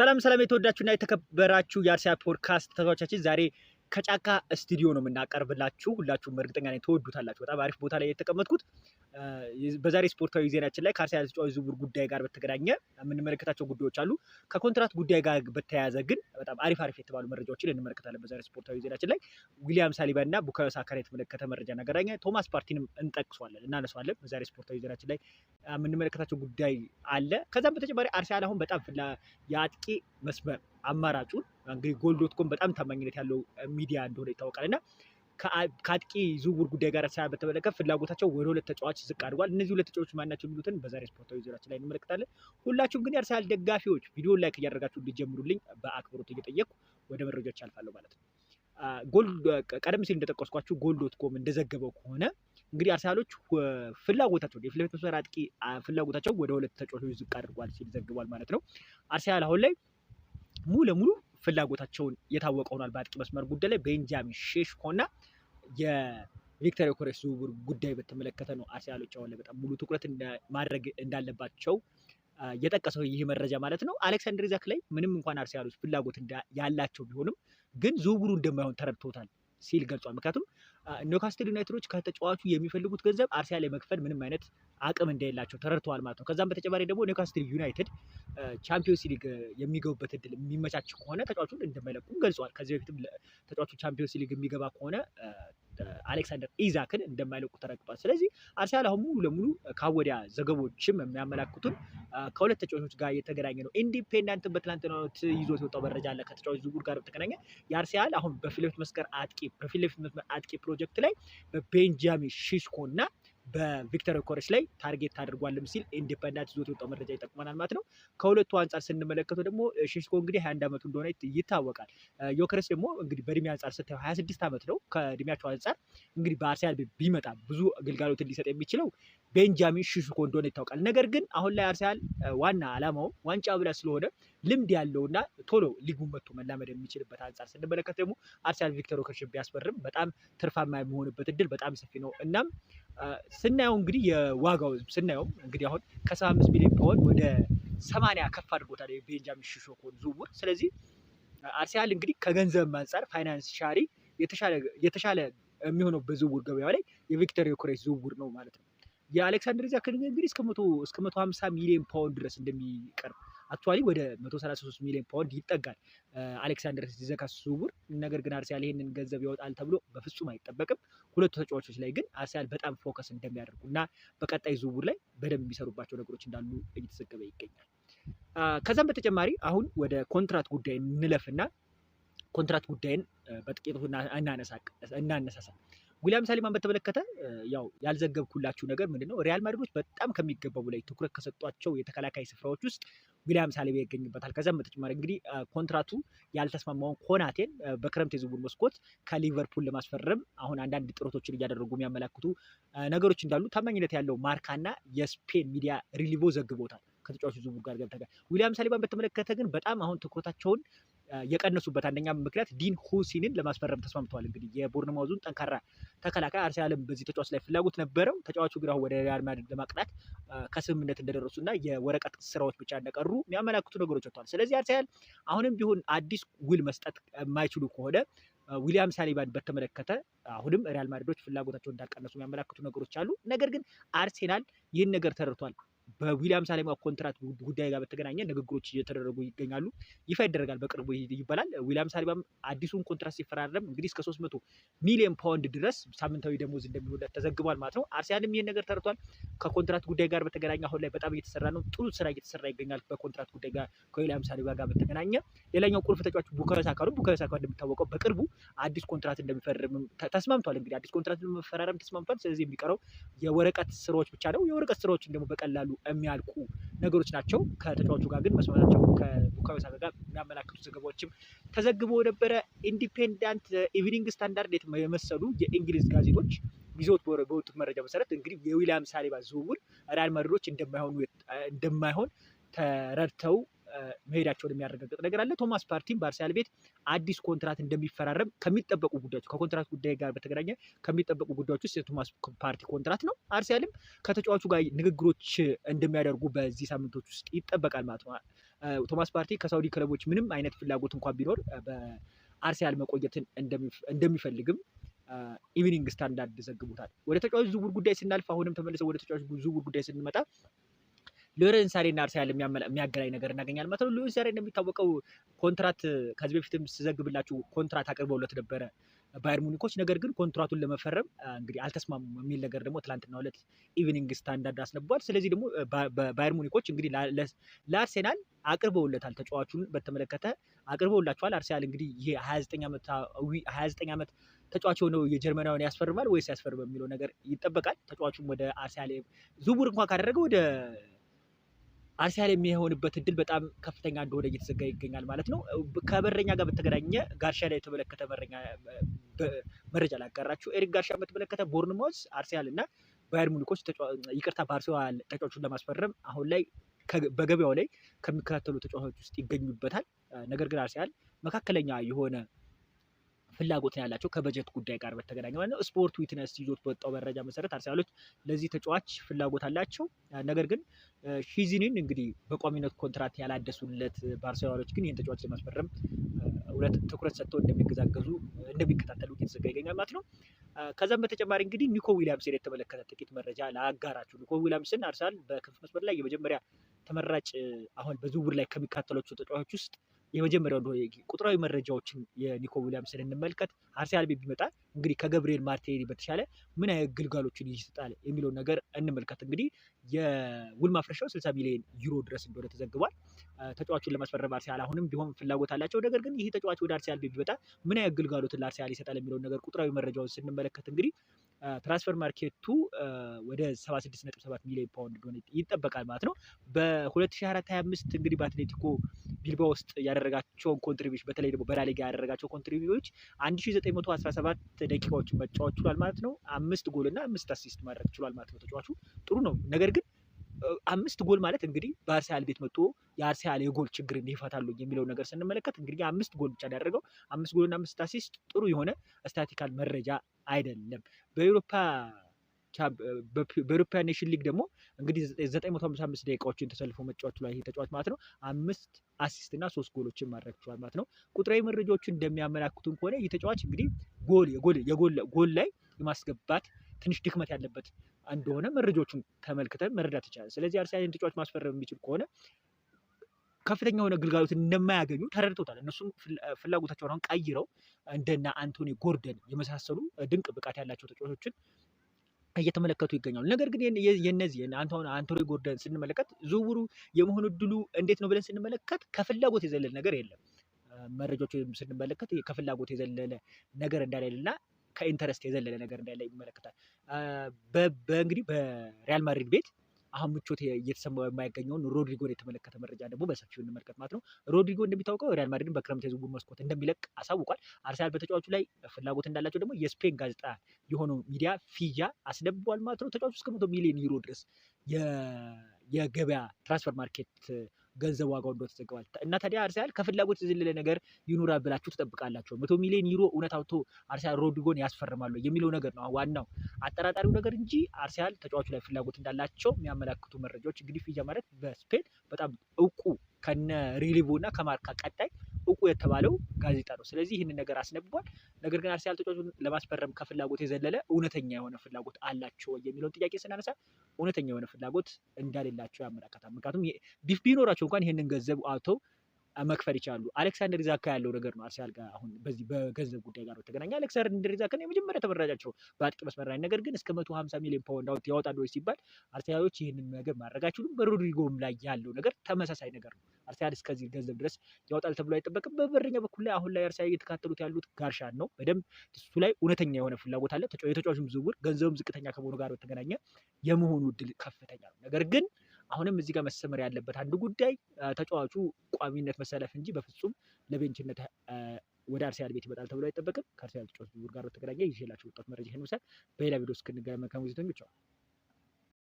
ሰላም የተወዳችሁና የተከበራችሁ የአርሰናል ፖድካስት ተከታታዮቻችን ዛሬ ከጫካ ስቱዲዮ ነው የምናቀርብላችሁ። ሁላችሁም እርግጠኛ ነኝ ትወዱታላችሁ። በጣም አሪፍ ቦታ ላይ የተቀመጥኩት በዛሬ ስፖርታዊ ዜናችን ላይ ከአርሰናል ተጫዋች ዝውውር ጉዳይ ጋር በተገናኘ የምንመለከታቸው ጉዳዮች አሉ። ከኮንትራት ጉዳይ ጋር በተያያዘ ግን በጣም አሪፍ የተባሉ መረጃዎችን እንመለከታለን። በዛሬ ስፖርታዊ ዜናችን ላይ ዊሊያም ሳሊባ እና ቡካዮ ሳካን የተመለከተ መረጃ እናገራኛ። ቶማስ ፓርቲንም እንጠቅሷለን እናነሷለን። በዛሬ ስፖርታዊ ዜናችን ላይ የምንመለከታቸው ጉዳይ አለ። ከዛም በተጨማሪ አርሰናል አሁን በጣም የአጥቂ መስመር አማራጩን እንግዲህ ጎል.ኮም በጣም ታማኝነት ያለው ሚዲያ እንደሆነ ይታወቃል እና ከአጥቂ ዝውውር ጉዳይ ጋር በተመለከተ ፍላጎታቸው ወደ ሁለት ተጫዋች ዝቅ አድርጓል። እነዚህ ሁለት ተጫዋቾች ማናቸው የሚሉትን በዛሬ ስፖርታዊ ዜናችን ላይ እንመለከታለን። ሁላችሁም ግን የአርሰናል ደጋፊዎች ቪዲዮ ላይክ እያደረጋችሁ እንዲጀምሩልኝ በአክብሮት እየጠየቁ ወደ መረጃዎች አልፋለሁ ማለት ነው። ቀደም ሲል እንደጠቀስኳችሁ ጎል.ኮም እንደዘገበው ከሆነ እንግዲህ አርሰናሎች ፍላጎታቸው የፊት ለፊት መስመር አጥቂ ፍላጎታቸው ወደ ሁለት ተጫዋቾች ዝቅ አድርጓል ሲል ዘግቧል ማለት ነው። አርሰናል አሁን ላይ ሙሉ ለሙሉ ፍላጎታቸውን የታወቀ ሆኗል። በአጥቂ መስመር ጉዳይ ላይ ቤንጃሚን ሼሽኮ እና የቪክተር ዮኬሬስ ዝውውር ጉዳይ በተመለከተ ነው አርሰናሎች አሁን ላይ በጣም ሙሉ ትኩረት ማድረግ እንዳለባቸው የጠቀሰው ይህ መረጃ ማለት ነው። አሌክሳንደር ኢሳክ ላይ ምንም እንኳን አርሰናሎች ፍላጎት ያላቸው ቢሆንም ግን ዝውውሩ እንደማይሆን ተረድቶታል ሲል ገልጿል። ምክንያቱም ኒውካስትል ዩናይትዶች ከተጫዋቹ የሚፈልጉት ገንዘብ አርሰናል ለመክፈል ምንም አይነት አቅም እንደሌላቸው ተረድተዋል ማለት ነው። ከዛም በተጨማሪ ደግሞ ኒውካስትል ዩናይትድ ቻምፒዮንስ ሊግ የሚገቡበት እድል የሚመቻች ከሆነ ተጫዋቹን እንደማይለቁም ገልጿል። ከዚህ በፊትም ተጫዋቹ ቻምፒዮንስ ሊግ የሚገባ ከሆነ አሌክሳንደር ኢሳክን እንደማይለቁ ተረግጧል። ስለዚህ አርሰናል አሁን ሙሉ ለሙሉ ከወዲያ ዘገቦችም የሚያመላክቱን ከሁለት ተጫዋቾች ጋር የተገናኘ ነው። ኢንዲፔንዳንት በትናንትናው ይዞት የወጣው መረጃ አለ። ከተጫዋች ዝውውር ጋር በተገናኘ የአርሰናል አሁን በፊት ለፊት መስመር አጥቂ ፕሮጀክት ላይ በቤንጃሚን ሼሽኮ እና በቪክተር ዮኬሬስ ላይ ታርጌት ታደርጓልም ሲል ኢንዲፔንዳንት ይዞት የወጣው መረጃ ይጠቅመናል ማለት ነው። ከሁለቱ አንጻር ስንመለከተው ደግሞ ሼሽኮ እንግዲህ 21 ዓመቱ እንደሆነ ይታወቃል። ዮኬሬስ ደግሞ እንግዲህ በእድሜ አንጻር ስታየው 26 ዓመት ነው። ከእድሜያቸው አንጻር እንግዲህ በአርሰናል ቢመጣ ብዙ ግልጋሎትን ሊሰጥ የሚችለው ቤንጃሚን ሼሽኮ እንደሆነ ይታወቃል። ነገር ግን አሁን ላይ አርሰናል ዋና ዓላማው ዋንጫ ብላ ስለሆነ ልምድ ያለውና ቶሎ ሊጉን መጥቶ መላመድ የሚችልበት አንጻር ስንመለከት ደግሞ አርሰናል ቪክተር ዮኬሬስ ቢያስፈርም በጣም ትርፋማ የሚሆንበት እድል በጣም ሰፊ ነው። እናም ስናየው እንግዲህ የዋጋው ስናየው እንግዲህ አሁን ከ75 ሚሊዮን ፓውንድ ወደ 80 ከፍ አድርጎታል የቤንጃሚን ሼሽኮን ዝውውር። ስለዚህ አርሰናል እንግዲህ ከገንዘብ አንጻር ፋይናንሻሊ የተሻለ የሚሆነው በዝውውር ገበያው ላይ የቪክተር ዮኬሬስ ዝውውር ነው ማለት ነው። የአሌክሳንደር ኢሳክ እንግዲህ እስከ 150 ሚሊዮን ፓውንድ ድረስ እንደሚቀርብ አክቹዋሊ ወደ 133 ሚሊዮን ፓውንድ ይጠጋል አሌክሳንደር ኢሳክ ዝውውር። ነገር ግን አርሰናል ይህንን ገንዘብ ያወጣል ተብሎ በፍጹም አይጠበቅም። ሁለቱ ተጫዋቾች ላይ ግን አርሰናል በጣም ፎከስ እንደሚያደርጉ እና በቀጣይ ዝውውር ላይ በደንብ የሚሰሩባቸው ነገሮች እንዳሉ እየተዘገበ ይገኛል። ከዛም በተጨማሪ አሁን ወደ ኮንትራት ጉዳይ እንለፍና ኮንትራት ጉዳይን በጥቂቱ እናነሳሳ። ዊሊያም ሳሊባን በተመለከተ ያው ያልዘገብኩላችሁ ነገር ምንድነው? ሪያል ማድሪዶች በጣም ከሚገባው ላይ ትኩረት ከሰጧቸው የተከላካይ ስፍራዎች ውስጥ ዊሊያም ሳሊባ ይገኝበታል። ከዛም በተጨማሪ እንግዲህ ኮንትራቱ ያልተስማማውን ኮናቴን በክረምት የዝውውር መስኮት ከሊቨርፑል ለማስፈረም አሁን አንዳንድ ጥረቶችን እያደረጉ የሚያመላክቱ ነገሮች እንዳሉ ታማኝነት ያለው ማርካና የስፔን ሚዲያ ሪሊቮ ዘግቦታል። ከተጫዋቹ ዝውውር ጋር ገብተጋል። ዊሊያም ሳሊባን በተመለከተ ግን በጣም አሁን ትኩረታቸውን የቀነሱበት አንደኛ ምክንያት ዲን ሁሲንን ለማስፈረም ተስማምተዋል። እንግዲህ የቦርንማውዙን ጠንካራ ተከላካይ አርሰናልም በዚህ ተጫዋች ላይ ፍላጎት ነበረው። ተጫዋቹ ግን አሁን ወደ ሪያል ማድሪድ ለማቅናት ከስምምነት እንደደረሱና የወረቀት ስራዎች ብቻ እንደቀሩ የሚያመላክቱ ነገሮች ወጥተዋል። ስለዚህ አርሰናል አሁንም ቢሆን አዲስ ውል መስጠት የማይችሉ ከሆነ ዊሊያም ሳሊባን በተመለከተ አሁንም ሪያል ማድሪዶች ፍላጎታቸውን እንዳልቀነሱ የሚያመላክቱ ነገሮች አሉ። ነገር ግን አርሰናል ይህን ነገር ተረድቷል። በዊሊያም ሳሊባ ኮንትራት ጉዳይ ጋር በተገናኘ ንግግሮች እየተደረጉ ይገኛሉ። ይፋ ይደረጋል በቅርቡ ይባላል። ዊሊያም ሳሊባም አዲሱን ኮንትራት ሲፈራረም እንግዲህ እስከ 300 ሚሊዮን ፓውንድ ድረስ ሳምንታዊ ደሞዝ እንደሚሆንለት ተዘግቧል ማለት ነው። አርሰናልም ይህን ነገር ተረድቷል። ከኮንትራት ጉዳይ ጋር በተገናኘ አሁን ላይ በጣም እየተሰራ ነው። ጥሩ ስራ እየተሰራ ይገኛል በኮንትራት ጉዳይ ጋር ከዊሊያም ሳሊባ ጋር በተገናኘ። ሌላኛው ቁልፍ ተጫዋች ቡካዮ ሳካ ነው። ቡካዮ ሳካ እንደሚታወቀው በቅርቡ አዲስ ኮንትራት እንደሚፈርም ተስማምቷል። እንግዲህ አዲስ ኮንትራት ለመፈራረም ተስማምቷል። ስለዚህ የሚቀረው የወረቀት ስራዎች ብቻ ነው። የወረቀት ስራዎችን ደግሞ በቀላሉ የሚያልቁ ነገሮች ናቸው። ከተጫዋቹ ጋር ግን መስማማታቸው ከቡካዮ ሳካ ጋር የሚያመላክቱ ዘገባዎችም ተዘግቦ ነበረ። ኢንዲፔንዳንት፣ ኢቭኒንግ ስታንዳርድ የመሰሉ የእንግሊዝ ጋዜጦች ይዘውት በወጡት መረጃ መሰረት እንግዲህ የዊሊያም ሳሊባ ዝውውር ሪያል ማድሪዶች እንደማይሆን ተረድተው መሄዳቸውን የሚያረጋግጥ ነገር አለ። ቶማስ ፓርቲም በአርሰናል ቤት አዲስ ኮንትራት እንደሚፈራረም ከሚጠበቁ ጉዳዮች ከኮንትራት ጉዳይ ጋር በተገናኘ ከሚጠበቁ ጉዳዮች ውስጥ የቶማስ ፓርቲ ኮንትራት ነው። አርሰናልም ከተጫዋቹ ጋር ንግግሮች እንደሚያደርጉ በዚህ ሳምንቶች ውስጥ ይጠበቃል ማለት ነው። ቶማስ ፓርቲ ከሳውዲ ክለቦች ምንም አይነት ፍላጎት እንኳን ቢኖር በአርሰናል መቆየትን እንደሚፈልግም ኢቭኒንግ ስታንዳርድ ዘግቡታል። ወደ ተጫዋች ዝውውር ጉዳይ ስናልፍ አሁንም ተመልሰው ወደ ተጫዋች ዝውውር ጉዳይ ስንመጣ ሎሬን ሳሬ እና አርሰናል የሚያገናኝ ነገር እናገኛለን ማለት ነው። ሎሬን ሳሬ እንደሚታወቀው ኮንትራት ከዚህ በፊትም ስዘግብላችሁ ኮንትራት አቅርበውለት ነበረ ባየር ሙኒኮች። ነገር ግን ኮንትራቱን ለመፈረም እንግዲህ አልተስማሙም የሚል ነገር ደግሞ ትላንትና ዕለት ኢቭኒንግ ስታንዳርድ አስነብቧል። ስለዚህ ደግሞ ባየር ሙኒኮች እንግዲህ ለአርሴናል አቅርበውለታል፣ ተጫዋቹን በተመለከተ አቅርበውላቸዋል። አርሰናል እንግዲህ ይሄ 29 ዓመት ተጫዋች የሆነው የጀርመናዊን ያስፈርማል ወይስ ያስፈርም የሚለው ነገር ይጠበቃል። ተጫዋቹም ወደ አርሰናል ዝውውር እንኳን ካደረገ ወደ አርሰናል የሚሆንበት እድል በጣም ከፍተኛ እንደሆነ እየተዘጋ ይገኛል ማለት ነው። ከበረኛ ጋር በተገናኘ ጋርሻ ላይ የተመለከተ መረጃ ላጋራችሁ። ኤሪክ ጋርሻ በተመለከተ ቦርንማውዝ፣ አርሰናል እና ባየር ሙኒኮች በአርሰናል ተጫዋቹን ለማስፈረም አሁን ላይ በገበያው ላይ ከሚከታተሉ ተጫዋቾች ውስጥ ይገኙበታል። ነገር ግን አርሰናል መካከለኛ የሆነ ፍላጎት ነው ያላቸው ከበጀት ጉዳይ ጋር በተገናኘ ማለት ነው። ስፖርት ዊትነስ ይዞት በወጣው መረጃ መሰረት አርሰናሎች ለዚህ ተጫዋች ፍላጎት አላቸው። ነገር ግን ሺዚንን እንግዲህ በቋሚነት ኮንትራት ያላደሱለት ባርሴሎናዎች ግን ይህን ተጫዋች ለማስፈረም ትኩረት ሰጥተው እንደሚከታተሉ እየተዘጋ ይገኛል ማለት ነው። ከዛም በተጨማሪ እንግዲህ ኒኮ ዊሊያምስን የተመለከተ ጥቂት መረጃ ላጋራችሁ። ኒኮ ዊሊያምስን አርሰናል በክንፍ መስመር ላይ የመጀመሪያ ተመራጭ አሁን በዝውውር ላይ ከሚካተሏቸው ተጫዋቾች ውስጥ የመጀመሪያው እንደሆነ ቁጥራዊ መረጃዎችን የኒኮ ዊሊያምስን እንመልከት። አርሰናል ቤት ቢመጣ እንግዲህ ከገብርኤል ማርቲኔሊ በተሻለ ምን አይነት ግልጋሎችን ይሰጣል የሚለውን ነገር እንመልከት። እንግዲህ የውል ማፍረሻው 60 ሚሊዮን ዩሮ ድረስ እንደሆነ ተዘግቧል። ተጫዋቹን ለማስፈረም አርሰናል አሁንም ቢሆን ፍላጎት አላቸው። ነገር ግን ይህ ተጫዋች ወደ አርሰናል ቤት ቢመጣ ምን አይነት ግልጋሎትን ለአርሰናል ይሰጣል የሚለውን ነገር ቁጥራዊ መረጃውን ስንመለከት እንግዲህ ትራንስፈር ማርኬቱ ወደ 76.7 ሚሊዮን ፓውንድ እንደሆነ ይጠበቃል ማለት ነው። በ2024/25 እንግዲህ በአትሌቲኮ ቢልባኦ ውስጥ ያደረጋቸውን ኮንትሪቢዩሽን በተለይ ደግሞ በላሊጋ ያደረጋቸው ኮንትሪቢዩሽኖች 1917 ደቂቃዎችን መጫወት ችሏል ማለት ነው። 5 ጎል እና 5 አሲስት ማድረግ ችሏል ማለት ነው። ተጫዋቹ ጥሩ ነው። ነገር ግን 5 ጎል ማለት እንግዲህ በአርሰናል ቤት መጥቶ የአርሰናል የጎል ችግርን ይፈታሉ የሚለው ነገር ስንመለከት እንግዲህ 5 ጎል ብቻ ያደረገው 5 ጎል እና 5 አሲስት ጥሩ የሆነ ስታቲካል መረጃ አይደለም። በአውሮፓ ኔሽን ሊግ ደግሞ እንግዲህ 955 ደቂቃዎችን ተሰልፎ መጫወት ችሏል ይህ ተጫዋች ማለት ነው። 5 አሲስት እና 3 ጎሎችን ማድረግ ችሏል ማለት ነው። ቁጥራዊ መረጃዎችን እንደሚያመላክቱን ከሆነ ይህ ተጫዋች እንግዲህ ጎል ላይ የማስገባት ትንሽ ድክመት ያለበት እንደሆነ መረጃዎችን ተመልክተን መረዳት ይቻላል። ስለዚህ አርሰናልን ተጫዋች ማስፈረም የሚችል ከሆነ ከፍተኛ የሆነ ግልጋሎት እንደማያገኙ ተረድተውታል። እነሱም ፍላጎታቸውን አሁን ቀይረው እንደና አንቶኒ ጎርደን የመሳሰሉ ድንቅ ብቃት ያላቸው ተጫዋቾችን እየተመለከቱ ይገኛሉ። ነገር ግን የነዚህ አንቶኒ ጎርደን ስንመለከት ዝውውሩ የመሆኑ እድሉ እንዴት ነው ብለን ስንመለከት ከፍላጎት የዘለለ ነገር የለም። መረጃዎች ስንመለከት ከፍላጎት የዘለለ ነገር እንዳሌለና ከኢንተረስት የዘለለ ነገር እንዳለ ይመለከታል። እንግዲህ በሪያል ማድሪድ ቤት አሁን ምቾት እየተሰማው የማይገኘውን ሮድሪጎን የተመለከተ መረጃ ደግሞ በሰፊው እንመልከት ማለት ነው። ሮድሪጎ እንደሚታወቀው ሪያል ማድሪድን በክረምት የዝውውር መስኮት እንደሚለቅ አሳውቋል። አርሰናል በተጫዋቹ ላይ ፍላጎት እንዳላቸው ደግሞ የስፔን ጋዜጣ የሆነው ሚዲያ ፊጃ አስነብቧል ማለት ነው። ተጫዋቹ እስከ 100 ሚሊዮን ዩሮ ድረስ የገበያ ትራንስፈር ማርኬት ገንዘብ ዋጋው እንደሆነ ተዘግቧል። እና ታዲያ አርሰናል ከፍላጎት የዘለለ ነገር ይኑራል ብላችሁ ትጠብቃላችሁ? 100 ሚሊዮን ዩሮ እውነት አውጥቶ አርሰናል ሮድሪጎን ያስፈርማሉ የሚለው ነገር ነው ዋናው አጠራጣሪው ነገር እንጂ አርሰናል ተጫዋቹ ላይ ፍላጎት እንዳላቸው የሚያመላክቱ መረጃዎች እንግዲህ ፊጃ ማለት በስፔን በጣም እውቁ ከነ ሪሊቮ እና ከማርካ ቀጣይ እውቁ የተባለው ጋዜጣ ነው። ስለዚህ ይህንን ነገር አስነብቧል። ነገር ግን አርሰናል ተጫዋቹን ለማስፈረም ከፍላጎት የዘለለ እውነተኛ የሆነ ፍላጎት አላቸው የሚለውን ጥያቄ ስናነሳ እውነተኛ የሆነ ፍላጎት እንደሌላቸው ያመላክታል። ምክንያቱም ቢኖራቸው እንኳን ይህንን ገንዘብ አውጥተው መክፈል ይችላሉ። አሌክሳንደር ኢዛካ ያለው ነገር ነው አርሰናል ጋር አሁን በዚህ በገንዘብ ጉዳይ ጋር በተገናኘ አሌክሳንደር ኢዛካን የመጀመሪያ ተመራጫቸው በአጥቂ መስመር ላይ ነገር ግን እስከ 150 ሚሊዮን ፓውንድ ያወጣሉ ሲባል አርሰናሎች ይህንን ነገር ማድረግ አይችሉም። በሮድሪጎም ላይ ያለው ነገር ተመሳሳይ ነገር ነው። አርሰናል እስከዚህ ገንዘብ ድረስ ያወጣል ተብሎ አይጠበቅም። በበረኛ በኩል ላይ አሁን ላይ አርሰናል እየተካተሉት ያሉት ጋርሻን ነው። በደንብ እሱ ላይ እውነተኛ የሆነ ፍላጎት አለ። የተጫዋቹም ዝውውር ገንዘብም ዝቅተኛ ከመሆኑ ጋር በተገናኘ የመሆኑ እድል ከፍተኛ ነው። ነገር ግን አሁንም እዚህ ጋር መሰመር ያለበት አንዱ ጉዳይ ተጫዋቹ ቋሚነት መሰለፍ እንጂ በፍጹም ለቤንችነት ወደ አርሰናል ቤት ይመጣል ተብሎ አይጠበቅም። ከአርሰናል ተጫዋች ዝውውር ጋር በተገናኘ ይዤላችሁ ወጣት መረጃ ይሄን መሰል በሌላ ቪዲዮ እስክንገናኝ መልካም ጊዜ ተመኘሁ።